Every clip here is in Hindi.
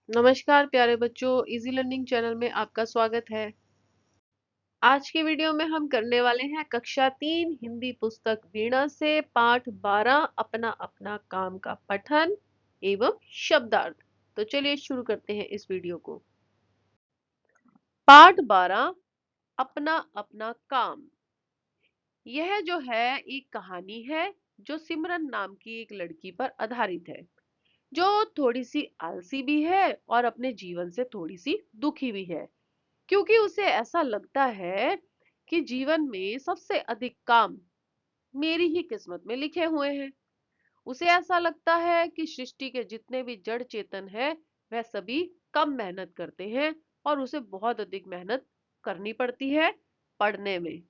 नमस्कार प्यारे बच्चों, इजी लर्निंग चैनल में आपका स्वागत है। आज के वीडियो में हम करने वाले हैं कक्षा 3 हिंदी पुस्तक वीणा से पाठ 12 अपना अपना काम का पठन एवं शब्दार्थ। तो चलिए शुरू करते हैं इस वीडियो को। पाठ 12 अपना अपना काम। यह जो है एक कहानी है जो सिमरन नाम की एक लड़की पर आधारित है, जो थोड़ी सी आलसी भी है और अपने जीवन से थोड़ी सी दुखी भी है, क्योंकि उसे ऐसा लगता है कि जीवन में सबसे अधिक काम मेरी ही किस्मत में लिखे हुए हैं। उसे ऐसा लगता है कि सृष्टि के जितने भी जड़ चेतन है वह सभी कम मेहनत करते हैं और उसे बहुत अधिक मेहनत करनी पड़ती है पढ़ने में।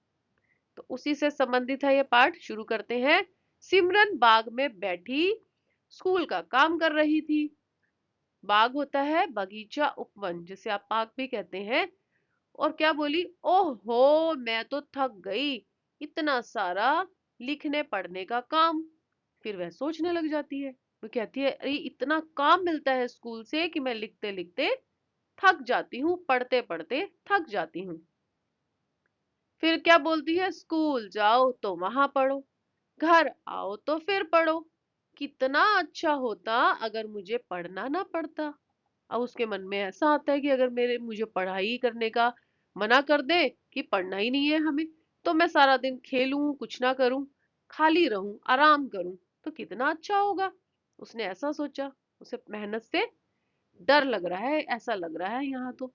तो उसी से संबंधित है ये पाठ। शुरू करते हैं। सिमरन बाग में बैठी स्कूल का काम कर रही थी। बाग होता है बगीचा, उपवन, जिसे आप पार्क भी कहते हैं। और क्या बोली, ओहो मैं तो थक गई, इतना सारा लिखने पढ़ने का काम। फिर वह सोचने लग जाती है। वो कहती है, अरे इतना काम मिलता है स्कूल से कि मैं लिखते लिखते थक जाती हूँ, पढ़ते पढ़ते थक जाती हूँ। फिर क्या बोलती है, स्कूल जाओ तो वहां पढ़ो, घर आओ तो फिर पढ़ो। कितना अच्छा होता अगर मुझे पढ़ना ना पड़ता। अब उसके मन में ऐसा आता है कि अगर मेरे मुझे पढ़ाई करने का मना कर दे कि पढ़ना ही नहीं है हमें, तो मैं सारा दिन खेलूं, कुछ ना करूं, खाली रहूं, आराम करूं, तो कितना अच्छा होगा। उसने ऐसा सोचा। उसे मेहनत से डर लग रहा है, ऐसा लग रहा है यहाँ तो।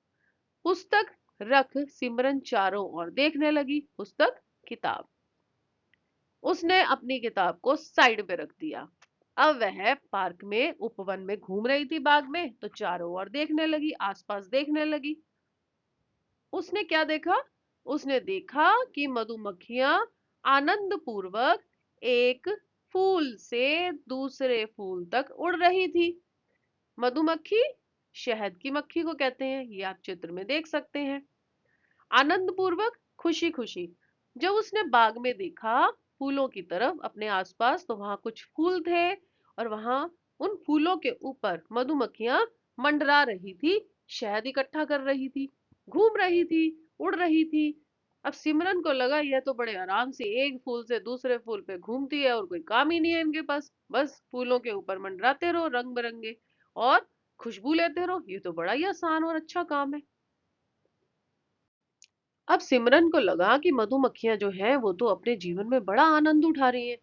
पुस्तक रख सिमरन चारों ओर देखने लगी। पुस्तक, किताब। उसने अपनी किताब को साइड पे रख दिया। अब वह पार्क में, उपवन में घूम रही थी, बाग में, तो चारों ओर देखने लगी, आसपास देखने लगी। उसने क्या देखा? उसने देखा कि मधुमक्खियां आनंद पूर्वक एक फूल से दूसरे फूल तक उड़ रही थी। मधुमक्खी शहद की मक्खी को कहते हैं, ये आप चित्र में देख सकते हैं। आनंद पूर्वक, खुशी खुशी। जब उसने बाग में देखा फूलों की तरफ अपने आसपास, तो वहां कुछ फूल थे और वहां उन फूलों के ऊपर मधुमक्खियां मंडरा रही थी, शहद इकट्ठा कर रही थी, घूम रही थी, उड़ रही थी। अब सिमरन को लगा यह तो बड़े आराम से एक फूल से दूसरे फूल पे घूमती है और कोई काम ही नहीं है इनके पास, बस फूलों के ऊपर मंडराते रहो रंग बिरंगे और खुशबू लेते रहो, ये तो बड़ा ही आसान और अच्छा काम है। अब सिमरन को लगा कि मधुमक्खियां जो हैं वो तो अपने जीवन में बड़ा आनंद उठा रही हैं,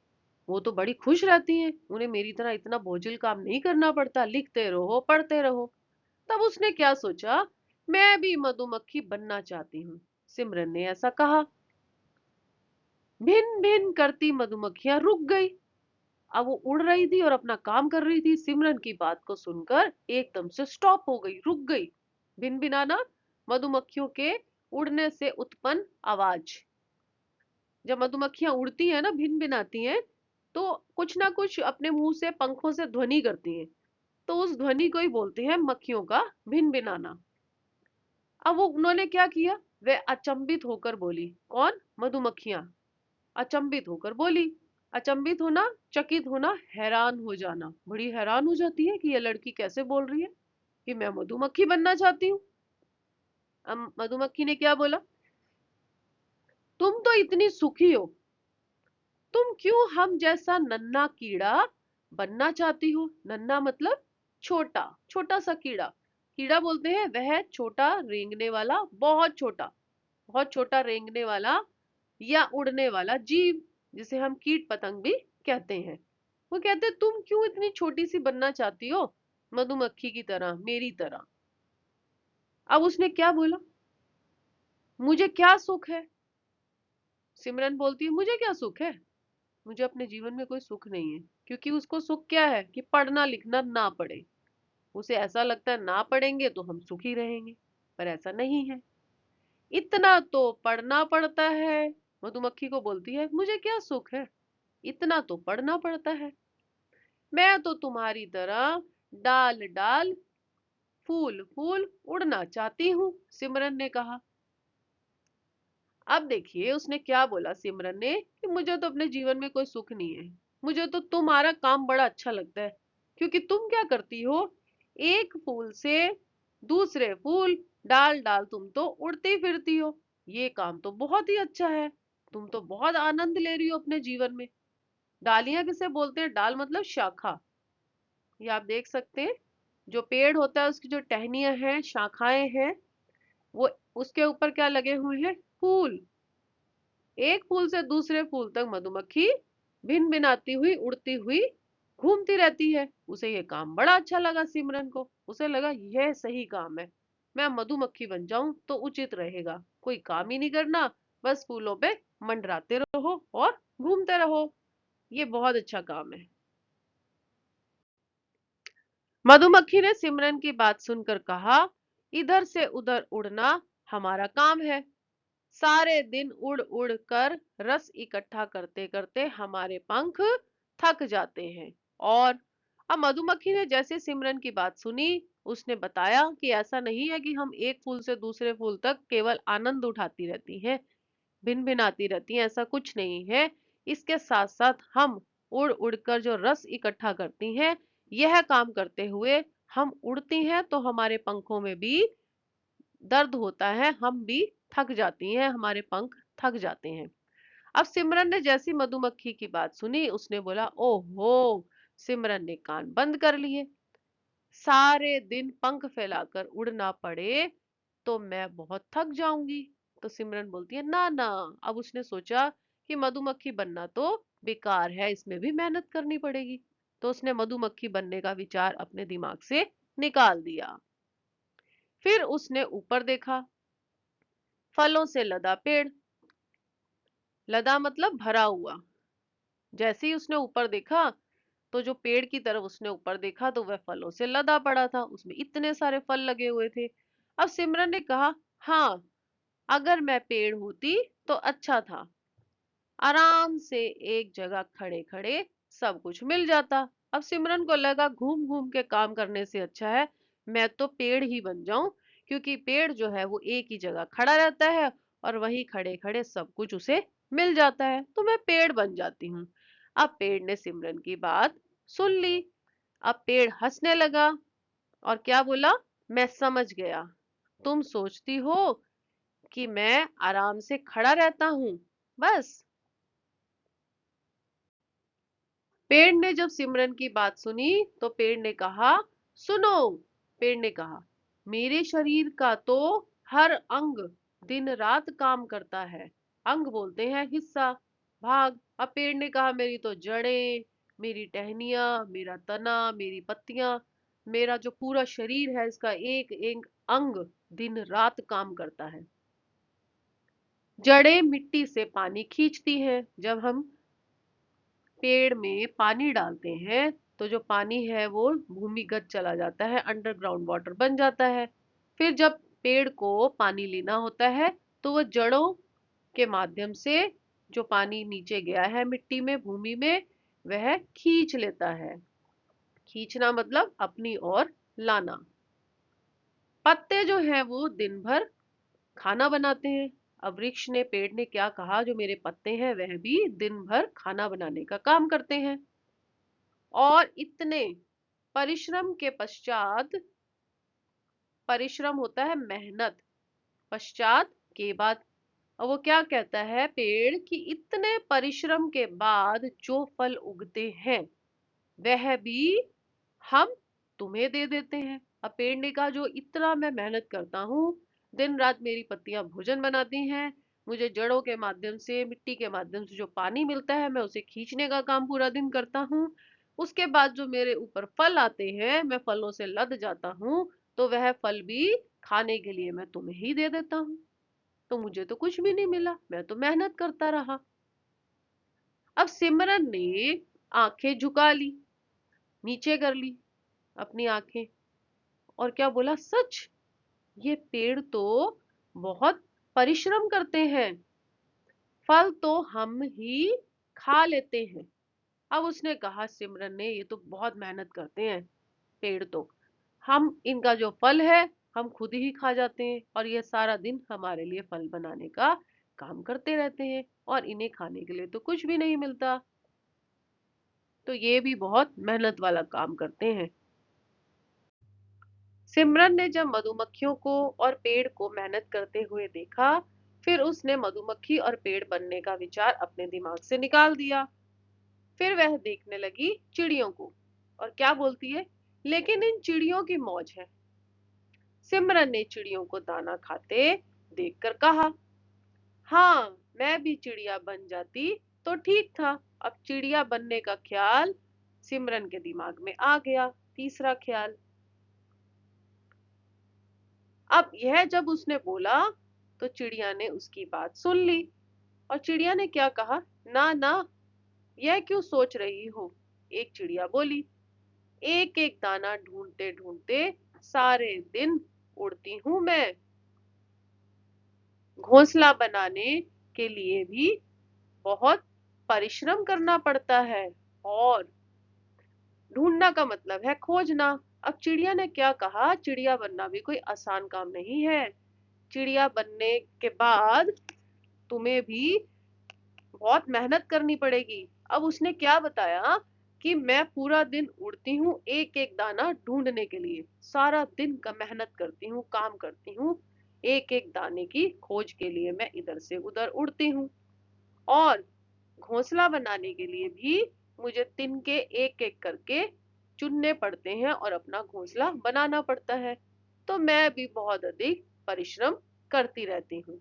वो तो बड़ी खुश रहती हैं, उन्हें मेरी तरह इतना बोझिल काम नहीं करना पड़ता, लिखते रहो पढ़ते रहो। तब उसने क्या सोचा, मैं भी मधुमक्खी बनना चाहती हूँ। सिमरन ने ऐसा कहा। भिन भिन करती मधुमक्खियां रुक गई। अब वो उड़ रही थी और अपना काम कर रही थी, सिमरन की बात को सुनकर एकदम से स्टॉप हो गई, रुक गई। भिन भिनाना, मधुमक्खियों के उड़ने से उत्पन्न आवाज। जब मधुमक्खियां उड़ती हैं ना, भिन भिनाती हैं, तो कुछ ना कुछ अपने मुंह से, पंखों से ध्वनि करती हैं। तो उस ध्वनि को ही बोलते हैं मक्खियों का भिन भिनाना। अब वो उन्होंने क्या किया, वे अचंभित होकर बोली। कौन? मधुमक्खियां अचंभित होकर बोली। अचंभित होना, चकित होना, हैरान हो जाना, बड़ी हैरान हो जाती है कि ये लड़की कैसे बोल रही है कि मैं मधुमक्खी बनना चाहती हूँ। अब मधुमक्खी ने क्या बोला, तुम तो इतनी सुखी हो, तुम क्यों हम जैसा नन्हा कीड़ा बनना चाहती हो? नन्हा मतलब छोटा, छोटा सा कीड़ा। कीड़ा बोलते हैं वह छोटा रेंगने वाला, बहुत छोटा रेंगने वाला या उड़ने वाला जीव, जिसे हम कीट पतंग भी कहते हैं। वो कहते हैं, तुम क्यों इतनी छोटी सी बनना चाहती हो, मधुमक्खी की तरह, मेरी तरह। अब उसने क्या बोला, मुझे क्या सुख है? सिमरन बोलती है, मुझे क्या सुख है? मुझे अपने जीवन में कोई सुख नहीं है, क्योंकि उसको सुख क्या है कि पढ़ना लिखना ना पड़े। उसे ऐसा लगता है ना पढ़ेंगे तो हम सुखी रहेंगे, पर ऐसा नहीं है। इतना तो पढ़ना पड़ता है। मधुमक्खी को बोलती है, मुझे क्या सुख है, इतना तो पढ़ना पड़ता है। मैं तो तुम्हारी तरह डाल डाल, फूल फूल उड़ना चाहती हूँ, सिमरन ने कहा। अब देखिए उसने क्या बोला सिमरन ने, कि मुझे तो अपने जीवन में कोई सुख नहीं है, मुझे तो तुम्हारा काम बड़ा अच्छा लगता है, क्योंकि तुम क्या करती हो, एक फूल से दूसरे फूल डाल डाल तुम तो उड़ती फिरती हो। ये काम तो बहुत ही अच्छा है। तुम तो बहुत आनंद ले रही हो अपने जीवन में। डालियां किसे बोलते हैं? डाल मतलब शाखा। ये आप देख सकते हैं, जो पेड़ होता है उसकी जो टहनियां हैं, शाखाएं हैं, वो उसके ऊपर क्या लगे हुए हैं? फूल। एक फूल से दूसरे फूल तक मधुमक्खी भिन भिनाती हुई उड़ती हुई घूमती रहती है। उसे ये काम बड़ा अच्छा लगा सिमरन को। उसे लगा यह सही काम है, मैं मधुमक्खी बन जाऊं तो उचित रहेगा। कोई काम ही नहीं करना, बस फूलों पे मंडराते रहो और घूमते रहो। ये बहुत अच्छा काम है। मधुमक्खी ने सिमरन की बात सुनकर कहा, इधर से उधर उड़ना हमारा काम है। सारे दिन उड़ उड़ कर रस इकट्ठा करते करते हमारे पंख थक जाते हैं। और अब मधुमक्खी ने जैसे सिमरन की बात सुनी, उसने बताया कि ऐसा नहीं है कि हम एक फूल से दूसरे फूल तक केवल आनंद उठाती रहती हैं, भिन भिन आती रहती हैं, ऐसा कुछ नहीं है। इसके साथ साथ हम उड़ उड़कर जो रस इकट्ठा करती हैं, यह काम करते हुए हम उड़ती हैं तो हमारे पंखों में भी दर्द होता है, हम भी थक जाती हैं, हमारे पंख थक जाते हैं। अब सिमरन ने जैसी मधुमक्खी की बात सुनी, उसने बोला, ओहो, सिमरन ने कान बंद कर लिए। सारे दिन पंख फैलाकर उड़ना पड़े तो मैं बहुत थक जाऊंगी। तो सिमरन बोलती है, ना ना। अब उसने सोचा कि मधुमक्खी बनना तो बेकार है, इसमें भी मेहनत करनी पड़ेगी। तो उसने मधुमक्खी बनने का विचार अपने दिमाग से निकाल दिया। फिर उसने ऊपर देखा, फलों से लदा पेड़। लदा मतलब भरा हुआ। जैसे ही उसने ऊपर देखा, तो जो पेड़ की तरफ उसने ऊपर देखा तो वह फलों से लदा पड़ा था, उसमें इतने सारे फल लगे हुए थे। अब सिमरन ने कहा, हाँ, अगर मैं पेड़ होती तो अच्छा था, आराम से एक जगह खड़े खड़े सब कुछ मिल जाता। अब सिमरन को लगा घूम घूम के काम करने से अच्छा है मैं तो पेड़ ही बन जाऊं, क्योंकि पेड़ जो है वो एक ही जगह खड़ा रहता है और वहीं खड़े खड़े सब कुछ उसे मिल जाता है, तो मैं पेड़ बन जाती हूँ। अब पेड़ ने सिमरन की बात सुन ली। अब पेड़ हंसने लगा और क्या बोला, मैं समझ गया, तुम सोचती हो कि मैं आराम से खड़ा रहता हूँ बस। पेड़ ने जब सिमरन की बात सुनी तो पेड़ ने कहा, सुनो। पेड़ ने कहा, मेरे शरीर का तो हर अंग दिन रात काम करता है। अंग बोलते हैं हिस्सा, भाग। अब पेड़ ने कहा, मेरी तो जड़ें, मेरी टहनियां, मेरा तना, मेरी पत्तियां, मेरा जो पूरा शरीर है, इसका एक एक अंग दिन रात काम करता है। जड़ें मिट्टी से पानी खींचती हैं। जब हम पेड़ में पानी डालते हैं तो जो पानी है वो भूमिगत चला जाता है, अंडरग्राउंड वाटर बन जाता है। फिर जब पेड़ को पानी लेना होता है तो वह जड़ों के माध्यम से जो पानी नीचे गया है मिट्टी में, भूमि में, वह खींच लेता है। खींचना मतलब अपनी ओर लाना। पत्ते जो है वो दिन भर खाना बनाते हैं। अब वृक्ष ने, पेड़ ने क्या कहा, जो मेरे पत्ते हैं वह भी दिन भर खाना बनाने का काम करते हैं। और इतने परिश्रम के पश्चात, परिश्रम होता है मेहनत, पश्चात के बाद, और वो क्या कहता है पेड़ कि इतने परिश्रम के बाद जो फल उगते हैं वह भी हम तुम्हें दे देते हैं। अब पेड़ ने कहा, जो इतना मैं मेहनत करता हूँ, दिन रात मेरी पत्तियां भोजन बनाती हैं, मुझे जड़ों के माध्यम से, मिट्टी के माध्यम से जो पानी मिलता है मैं उसे खींचने का काम पूरा दिन करता हूँ, उसके बाद जो मेरे ऊपर फल आते हैं मैं फलों से लद जाता हूँ, तो वह फल भी खाने के लिए मैं तुम्हें ही दे देता हूँ। तो मुझे तो कुछ भी नहीं मिला, मैं तो मेहनत करता रहा। अब सिमरन ने आंखें झुका ली, नीचे कर ली अपनी आंखें, और क्या बोला, सच, ये पेड़ तो बहुत परिश्रम करते हैं, फल तो हम ही खा लेते हैं। अब उसने कहा सिमरन ने, ये तो बहुत मेहनत करते हैं पेड़ तो, हम इनका जो फल है हम खुद ही खा जाते हैं, और ये सारा दिन हमारे लिए फल बनाने का काम करते रहते हैं और इन्हें खाने के लिए तो कुछ भी नहीं मिलता। तो ये भी बहुत मेहनत वाला काम करते हैं। सिमरन ने जब मधुमक्खियों को और पेड़ को मेहनत करते हुए देखा, फिर उसने मधुमक्खी और पेड़ बनने का विचार अपने दिमाग से निकाल दिया। फिर वह देखने लगी चिड़ियों को और क्या बोलती है, लेकिन इन चिड़ियों की मौज है। सिमरन ने चिड़ियों को दाना खाते देखकर कहा, हाँ, मैं भी चिड़िया बन जाती तो ठीक था। अब चिड़िया बनने का ख्याल सिमरन के दिमाग में आ गया। तीसरा ख्याल। अब यह जब उसने बोला तो चिड़िया ने उसकी बात सुन ली और चिड़िया ने क्या कहा, ना ना, यह क्यों सोच रही हो। एक चिड़िया बोली, एक एक दाना ढूंढते ढूंढते सारे दिन उड़ती हूँ मैं। घोंसला बनाने के लिए भी बहुत परिश्रम करना पड़ता है, और ढूंढना का मतलब है खोजना। अब चिड़िया ने क्या कहा, चिड़िया बनना भी कोई आसान काम नहीं है। चिड़िया बनने के बाद तुम्हें भी बहुत मेहनत करनी पड़ेगी। अब उसने क्या बताया कि मैं पूरा दिन उड़ती हूँ एक एक दाना ढूंढने के लिए, सारा दिन का मेहनत करती हूँ, काम करती हूँ, एक एक दाने की खोज के लिए मैं इधर से उधर उड़ती हूँ। और घोंसला बनाने के लिए भी मुझे तिनके एक एक करके चुनने पड़ते हैं और अपना घोंसला बनाना पड़ता है। तो मैं भी बहुत अधिक परिश्रम करती रहती हूँ।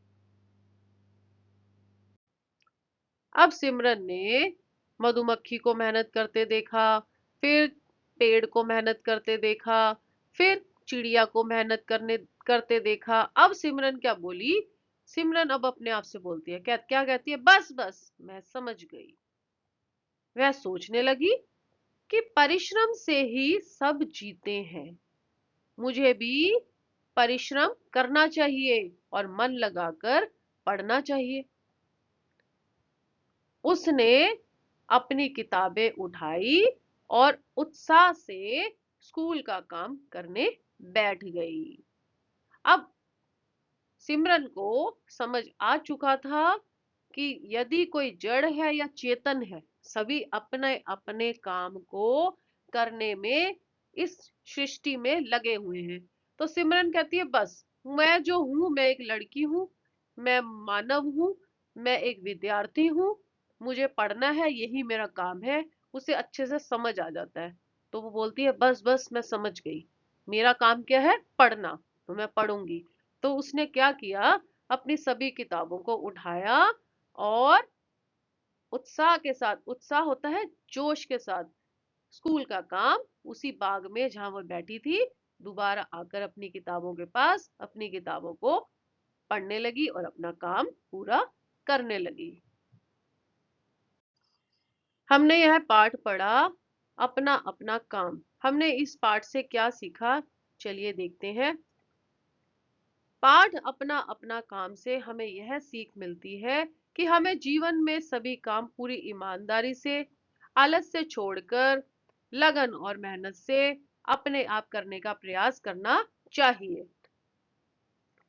अब सिमरन ने मधुमक्खी को मेहनत करते देखा, फिर पेड़ को मेहनत करते देखा, फिर चिड़िया को मेहनत करने करते देखा। अब सिमरन क्या बोली, सिमरन अब अपने आप से बोलती है, क्या क्या कहती है, बस बस मैं समझ गई। वह सोचने लगी कि परिश्रम से ही सब जीते हैं, मुझे भी परिश्रम करना चाहिए और मन लगाकर पढ़ना चाहिए। उसने अपनी किताबें उठाई और उत्साह से स्कूल का काम करने बैठ गई। अब सिमरन को समझ आ चुका था कि यदि कोई जड़ है या चेतन है, सभी अपने अपने काम को करने में इस सृष्टि में लगे हुए हैं। तो सिमरन कहती है, बस मैं जो हूँ, मैं एक लड़की हूँ, मैं मानव हूँ, मैं एक विद्यार्थी हूँ, मुझे पढ़ना है, यही मेरा काम है। उसे अच्छे से समझ आ जाता है, तो वो बोलती है, बस बस मैं समझ गई, मेरा काम क्या है, पढ़ना, तो मैं पढ़ूंगी। तो उसने क्या किया, अपनी सभी किताबों को उठाया और उत्साह के साथ, उत्साह होता है जोश के साथ, स्कूल का काम उसी बाग में जहां वो बैठी थी दोबारा आकर अपनी किताबों के पास अपनी किताबों को पढ़ने लगी और अपना काम पूरा करने लगी। हमने यह पाठ पढ़ा, अपना अपना काम। हमने इस पाठ से क्या सीखा, चलिए देखते हैं। पाठ अपना अपना काम से हमें यह सीख मिलती है कि हमें जीवन में सभी काम पूरी ईमानदारी से, आलस से छोड़कर, लगन और मेहनत से अपने आप करने का प्रयास करना चाहिए।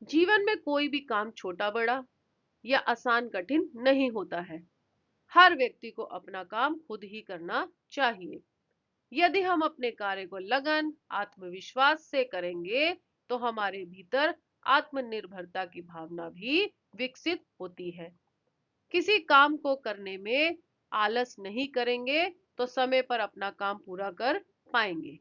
जीवन में कोई भी काम छोटा बड़ा या आसान कठिन नहीं होता है। हर व्यक्ति को अपना काम खुद ही करना चाहिए। यदि हम अपने कार्य को लगन, आत्मविश्वास से करेंगे, तो हमारे भीतर आत्मनिर्भरता की भावना भी विकसित होती है। किसी काम को करने में आलस नहीं करेंगे, तो समय पर अपना काम पूरा कर पाएंगे।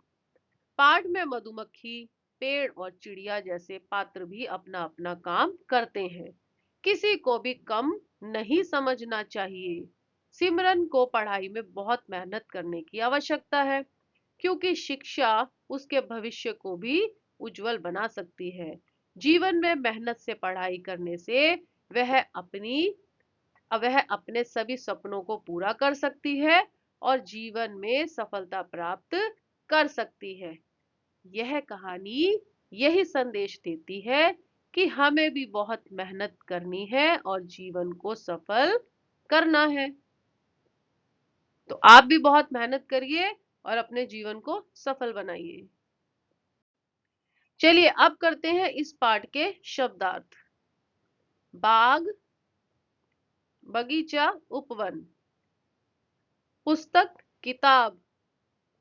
पाठ में मधुमक्खी, पेड़ और चिड़िया जैसे पात्र भी अपना अपना काम करते हैं। किसी को भी कम नहीं समझना चाहिए। सिमरन को पढ़ाई में बहुत मेहनत करने की आवश्यकता है, क्योंकि शिक्षा उसके भविष्य को भी उज्जवल बना सकती है। जीवन में मेहनत से पढ़ाई करने से वह अपनी वह अपने सभी सपनों को पूरा कर सकती है और जीवन में सफलता प्राप्त कर सकती है। यह कहानी यही संदेश देती है कि हमें भी बहुत मेहनत करनी है और जीवन को सफल करना है। तो आप भी बहुत मेहनत करिए और अपने जीवन को सफल बनाइए। चलिए अब करते हैं इस पाठ के शब्दार्थ। बाग, बगीचा, उपवन। पुस्तक, किताब।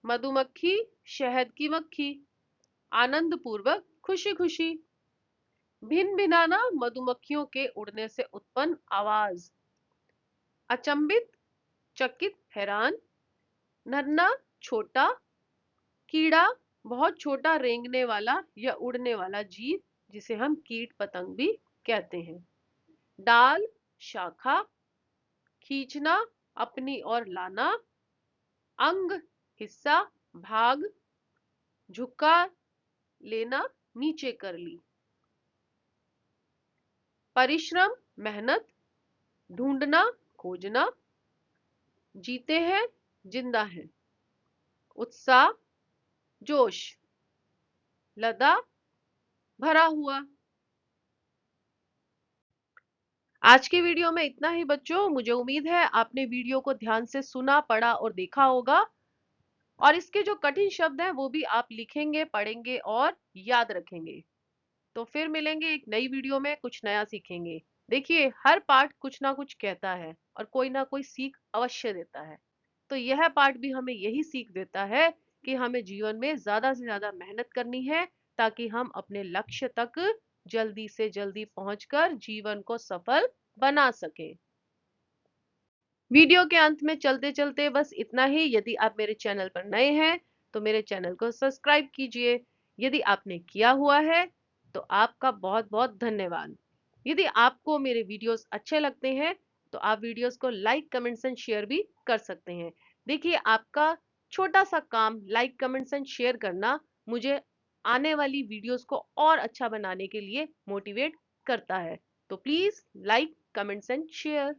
मधुमक्खी, शहद की मक्खी। आनंद पूर्वक, खुशी खुशी। भिन भिनाना, मधुमक्खियों के उड़ने से उत्पन्न आवाज। अचंभित, चकित, हैरान। नन्हा, छोटा। कीड़ा, बहुत छोटा रेंगने वाला या उड़ने वाला जीव, जिसे हम कीट पतंग भी कहते हैं। डाल, शाखा। खींचना, अपनी ओर लाना। अंग, हिस्सा, भाग। झुका लेना, नीचे कर ली। परिश्रम, मेहनत। ढूंढना, खोजना। जीते हैं, जिंदा है। उत्साह, जोश। लदा, भरा हुआ। आज की वीडियो में इतना ही बच्चों। मुझे उम्मीद है आपने वीडियो को ध्यान से सुना, पढ़ा और देखा होगा, और इसके जो कठिन शब्द हैं वो भी आप लिखेंगे, पढ़ेंगे और याद रखेंगे। तो फिर मिलेंगे एक नई वीडियो में, कुछ नया सीखेंगे। देखिए, हर पार्ट कुछ ना कुछ कहता है और कोई ना कोई सीख अवश्य देता है। तो यह पार्ट भी हमें यही सीख देता है कि हमें जीवन में ज्यादा से ज्यादा मेहनत करनी है, ताकि हम अपने लक्ष्य तक जल्दी से जल्दी पहुंचकर जीवन को सफल बना सकें। वीडियो के अंत में चलते चलते बस इतना ही। यदि आप मेरे चैनल पर नए हैं तो मेरे चैनल को सब्सक्राइब कीजिए। यदि आपने किया हुआ है तो आपका बहुत बहुत धन्यवाद। यदि आपको मेरे वीडियोस अच्छे लगते हैं तो आप वीडियोस को लाइक, कमेंट्स एंड शेयर भी कर सकते हैं। देखिए, आपका छोटा सा काम लाइक, कमेंट्स एंड शेयर करना मुझे आने वाली वीडियोस को और अच्छा बनाने के लिए मोटिवेट करता है। तो please like, comments and share.